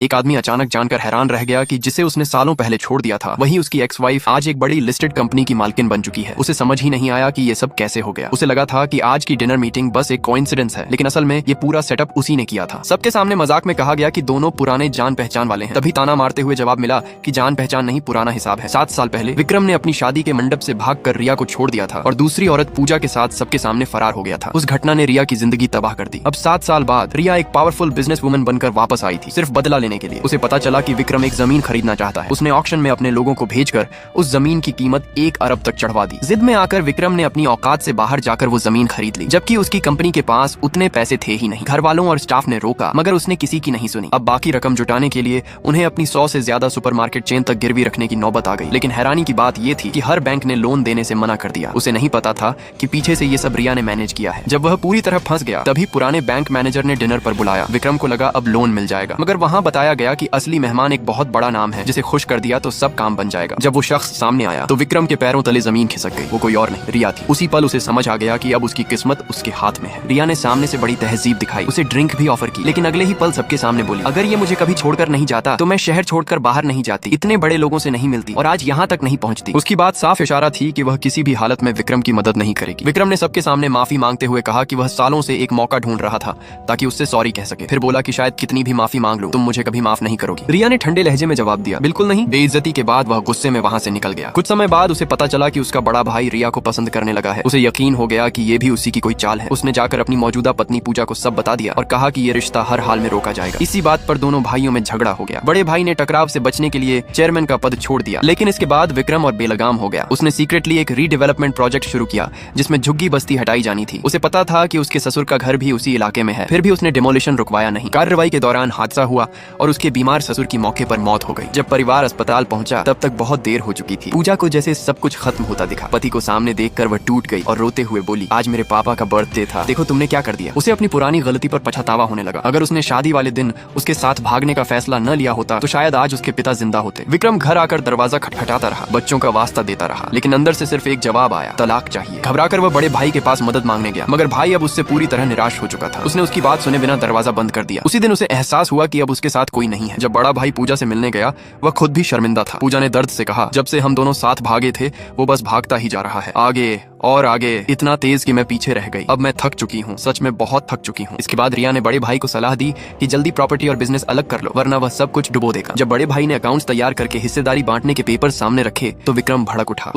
एक आदमी अचानक जानकर हैरान रह गया कि जिसे उसने सालों पहले छोड़ दिया था वही उसकी एक्स वाइफ आज एक बड़ी लिस्टेड कंपनी की मालकिन बन चुकी है। उसे समझ ही नहीं आया कि ये सब कैसे हो गया। उसे लगा था कि आज की डिनर मीटिंग बस एक कोइंसिडेंस है, लेकिन असल में ये पूरा सेटअप उसी ने किया था। सबके सामने मजाक में कहा गया कि दोनों पुराने जान पहचान वाले हैं। तभी ताना मारते हुए जवाब मिला कि जान पहचान नहीं, पुराना हिसाब है। 7 साल पहले विक्रम ने अपनी शादी के मंडप से भागकर रिया को छोड़ दिया था और दूसरी औरत पूजा के साथ सबके सामने फरार हो गया था। उस घटना ने रिया की जिंदगी तबाह कर दी। अब 7 साल बाद रिया एक पावरफुल बिजनेस वुमन बनकर वापस आई थी, सिर्फ बदला लेने के लिए। उसे पता चला कि विक्रम एक जमीन खरीदना चाहता है। उसने ऑक्शन में अपने लोगों को भेजकर उस जमीन की कीमत 1 अरब तक चढ़वा दी। जिद में आकर विक्रम ने अपनी औकात से बाहर जाकर वो जमीन खरीद ली, जबकि उसकी कंपनी के पास उतने पैसे थे ही नहीं। घर वालों और स्टाफ ने रोका, मगर उसने किसी की नहीं सुनी। अब बाकी रकम जुटाने के लिए उन्हें अपनी 100 से ज्यादा सुपरमार्केट चेन तक गिरवी रखने की नौबत आ गई। लेकिन हैरानी की बात यह थी कि हर बैंक ने लोन देने से मना कर दिया। उसे नहीं पता था कि पीछे से ये सब रिया ने मैनेज किया है। जब वह पूरी तरह फंस गया, तभी पुराने बैंक मैनेजर ने डिनर पर बुलाया। विक्रम को लगा अब लोन मिल जाएगा, मगर वहाँ बताया गया कि असली मेहमान एक बहुत बड़ा नाम है, जिसे खुश कर दिया तो सब काम बन जाएगा। जब वो शख्स सामने आया तो विक्रम के पैरों तले जमीन खिसक गई। वो कोई और नहीं, रिया थी। उसी पल उसे समझ आ गया कि अब उसकी किस्मत उसके हाथ में है। रिया ने सामने से बड़ी तहजीब दिखाई, उसे ड्रिंक भी ऑफर की, लेकिन अगले ही पल सबके सामने बोली, अगर ये मुझे कभी छोड़कर नहीं जाता तो मैं शहर छोड़कर बाहर नहीं जाती, इतने बड़े लोगों से नहीं मिलती और आज यहाँ तक नहीं पहुँचती। उसकी बात साफ इशारा थी कि वह किसी भी हालत में विक्रम की मदद नहीं करेगी। विक्रम ने सबके सामने माफी मांगते हुए कहा कि वह सालों से एक मौका ढूंढ रहा था ताकि उससे सॉरी कह सके। फिर बोला कि शायद कितनी भी माफी मांग लूं, तुम मुझे कभी माफ नहीं करोगी। रिया ने ठंडे लहजे में जवाब दिया, बिल्कुल नहीं। बेइज्जती के बाद वह गुस्से में वहाँ से निकल गया। कुछ समय बाद उसे पता चला कि उसका बड़ा भाई रिया को पसंद करने लगा है। उसे यकीन हो गया कि ये भी उसी की कोई चाल है। उसने जाकर अपनी मौजूदा पत्नी पूजा को सब बता दिया और कहा कि ये रिश्ता हर हाल में रोका जाएगा। इसी बात पर दोनों भाइयों में झगड़ा हो गया। बड़े भाई ने टकराव से बचने के लिए चेयरमैन का पद छोड़ दिया, लेकिन इसके बाद विक्रम और बेलगाम हो गया। उसने सीक्रेटली एक रीडेवलपमेंट प्रोजेक्ट शुरू किया जिसमें झुग्गी बस्ती हटाई जानी थी। उसे पता था कि उसके ससुर का घर भी उसी इलाके में है, फिर भी उसने डिमोलिशन रुकवाया नहीं। कार्रवाई के दौरान हादसा हुआ और उसके बीमार ससुर की मौके पर मौत हो गई। जब परिवार अस्पताल पहुंचा तब तक बहुत देर हो चुकी थी। पूजा को जैसे सब कुछ खत्म होता दिखा। पति को सामने देखकर वह टूट गई और रोते हुए बोली, आज मेरे पापा का बर्थडे था, देखो तुमने क्या कर दिया। उसे अपनी पुरानी गलती पर पछतावा होने लगा। अगर उसने शादी वाले दिन उसके साथ भागने का फैसला न लिया होता तो शायद आज उसके पिता जिंदा होते। विक्रम घर आकर दरवाजा खटखटाता रहा, बच्चों का वास्ता देता रहा, लेकिन अंदर से सिर्फ एक जवाब आया, तलाक चाहिए। घबराकर वह बड़े भाई के पास मदद मांगने गया, मगर भाई अब उससे पूरी तरह निराश हो चुका था। उसने उसकी बात सुने बिना दरवाजा बंद कर दिया। उसी दिन उसे एहसास हुआ कि अब उसके साथ कोई नहीं है। जब बड़ा भाई पूजा से मिलने गया, वह खुद भी शर्मिंदा था। पूजा ने दर्द से कहा, जब से हम दोनों साथ भागे थे वो बस भागता ही जा रहा है, आगे और आगे, इतना तेज कि मैं पीछे रह गई। अब मैं थक चुकी हूँ, सच में बहुत थक चुकी हूँ। इसके बाद रिया ने बड़े भाई को सलाह दी कि जल्दी प्रॉपर्टी और बिजनेस अलग कर लो, वरना वह सब कुछ डुबो देगा। जब बड़े भाई ने अकाउंट्स तैयार करके हिस्सेदारी बांटने के पेपर सामने रखे तो विक्रम भड़क उठा।